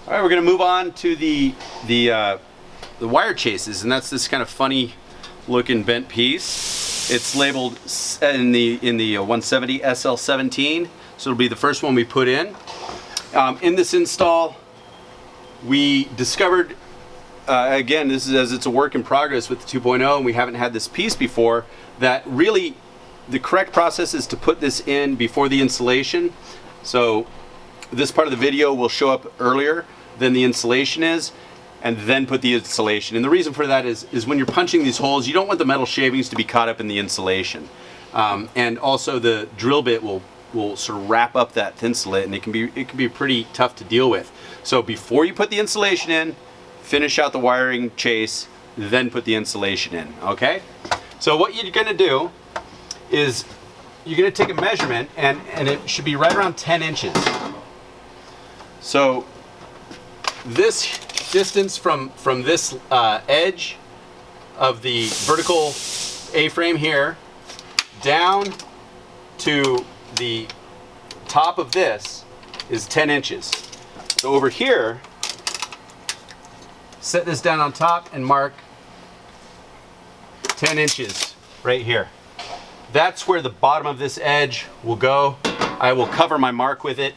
All right, we're going to move on to the wire chases, and that's this kind of funny looking bent piece. It's labeled in the 170 SL17, so it'll be the first one we put in. In this install, we discovered, again, this is as it's a work in progress with the 2.0, and we haven't had this piece before, that really the correct process is to put this in before the installation. So this part of the video will show up earlier than the installation is, and then put the installation. And the reason for that is when you're punching these holes, you don't want the metal shavings to be caught up in the insulation. And also the drill bit will sort of wrap up that thin slit, and it can be pretty tough to deal with. So before you put the insulation in, finish out the wiring chase, then put the insulation in, okay? So what you're gonna do is you're gonna take a measurement, and it should be right around 10 inches. So this distance from this edge of the vertical A-frame here down to the top of this is 10 inches. So over here, set this down on top and mark 10 inches right here. That's where the bottom of this edge will go. I will cover my mark with it.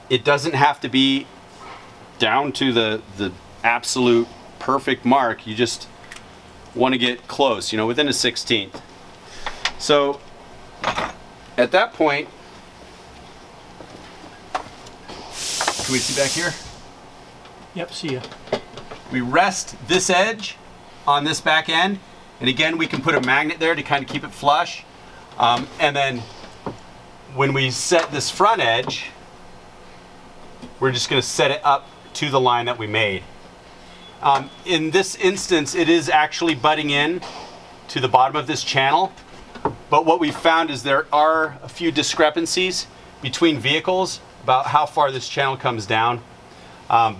It doesn't have to be down to the absolute perfect mark. You just want to get close, within a 1/16. So at that point, can we see back here? Yep, see ya. We rest this edge on this back end, and again we can put a magnet there to kind of keep it flush. And then when we set this front edge, we're just going to set it up to the line that we made. In this instance, it is actually butting in to the bottom of this channel, but what we found is there are a few discrepancies between vehicles about how far this channel comes down. How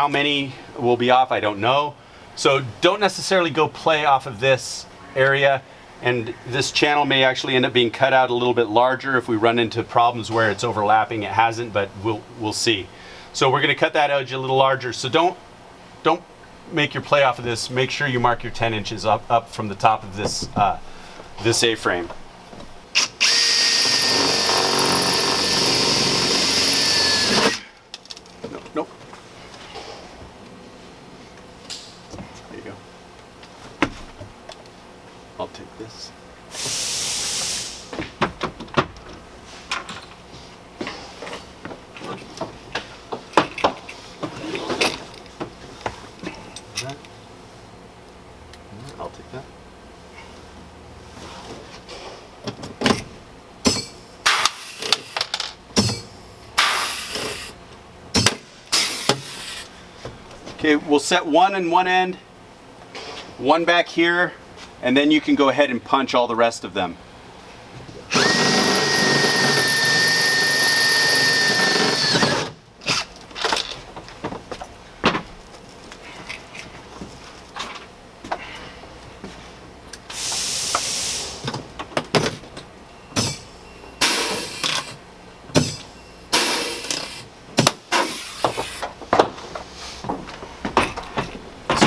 many will be off, I don't know. So don't necessarily go play off of this area, and this channel may actually end up being cut out a little bit larger if we run into problems where it's overlapping. It hasn't, but we'll see. So we're going to cut that edge a little larger. So don't make your play off of this. Make sure you mark your 10 inches up from the top of this this A-frame. Nope. There you go. I'll take this. That. I'll take that. Okay, we'll set one in one end, one back here, and then you can go ahead and punch all the rest of them.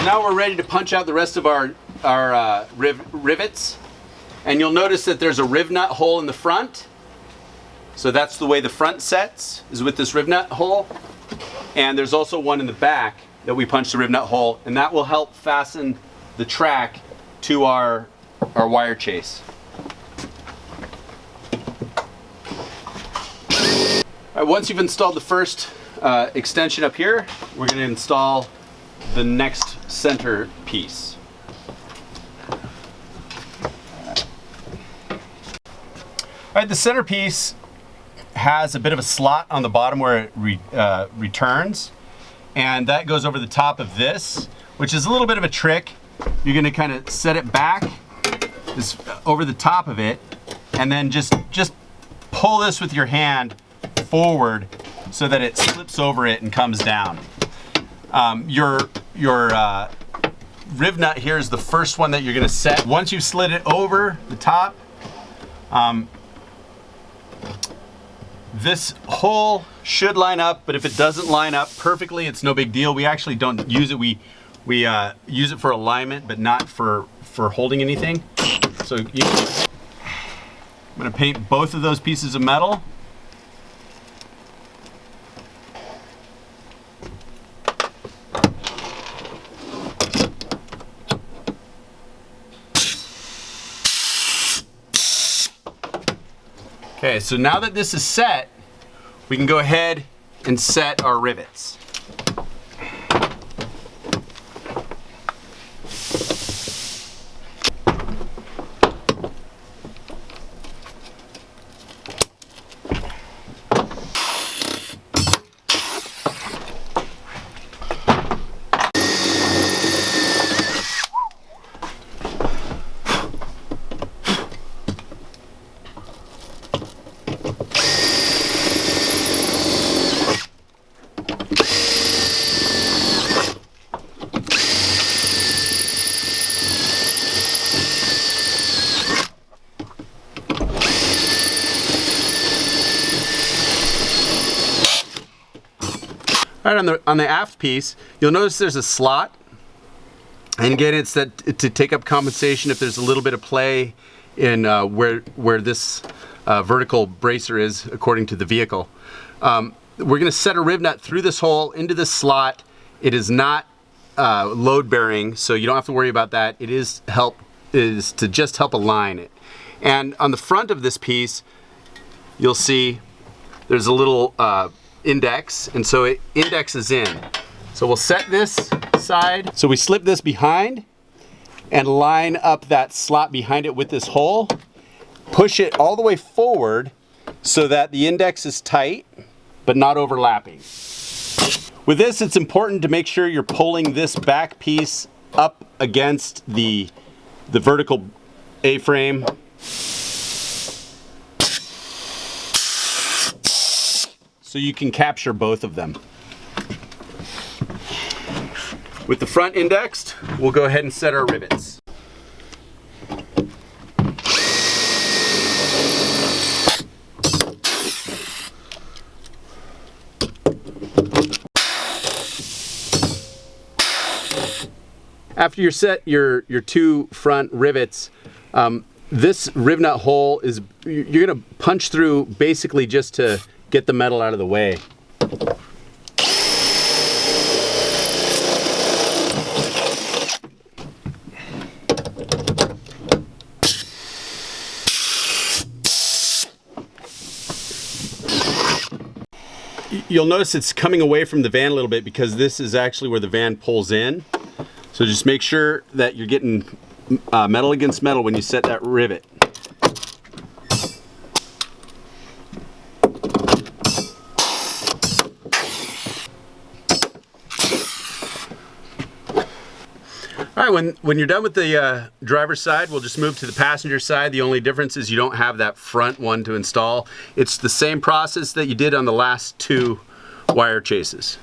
Now we're ready to punch out the rest of our rivets, and you'll notice that there's a riv nut hole in the front. So that's the way the front sets, is with this riv nut hole, and there's also one in the back that we punch the riv nut hole, and that will help fasten the track to our wire chase. All right, once you've installed the first extension up here, we're going to install the next center piece. All right, the center piece has a bit of a slot on the bottom where it returns, and that goes over the top of this, which is a little bit of a trick. You're going to kind of set it back over the top of it, and then just pull this with your hand forward so that it slips over it and comes down. Your riv nut here is the first one that you're going to set. Once you've slid it over the top, This hole should line up, but if it doesn't line up perfectly, it's no big deal. We actually don't use it. We use it for alignment, but not for holding anything. So I'm gonna paint both of those pieces of metal. Okay, so now that this is set, we can go ahead and set our rivets. All right, on the aft piece, you'll notice there's a slot. And again, it's that to take up compensation if there's a little bit of play in where this vertical bracer is according to the vehicle. We're gonna set a riv nut through this hole into this slot. It is not load bearing, so you don't have to worry about that. It is to just help align it. And on the front of this piece, you'll see there's a little index, and so it indexes in. So we'll set this side. So we slip this behind and line up that slot behind it with this hole. Push it all the way forward so that the index is tight, but not overlapping. With this, it's important to make sure you're pulling this back piece up against the vertical A-frame. So you can capture both of them. With the front indexed, we'll go ahead and set our rivets. After you set your two front rivets, this riv nut hole is, you're gonna punch through basically just to get the metal out of the way. You'll notice it's coming away from the van a little bit because this is actually where the van pulls in. So just make sure that you're getting metal against metal when you set that rivet. All right, when you're done with the driver's side, we'll just move to the passenger side. The only difference is you don't have that front one to install. It's the same process that you did on the last two wire chases.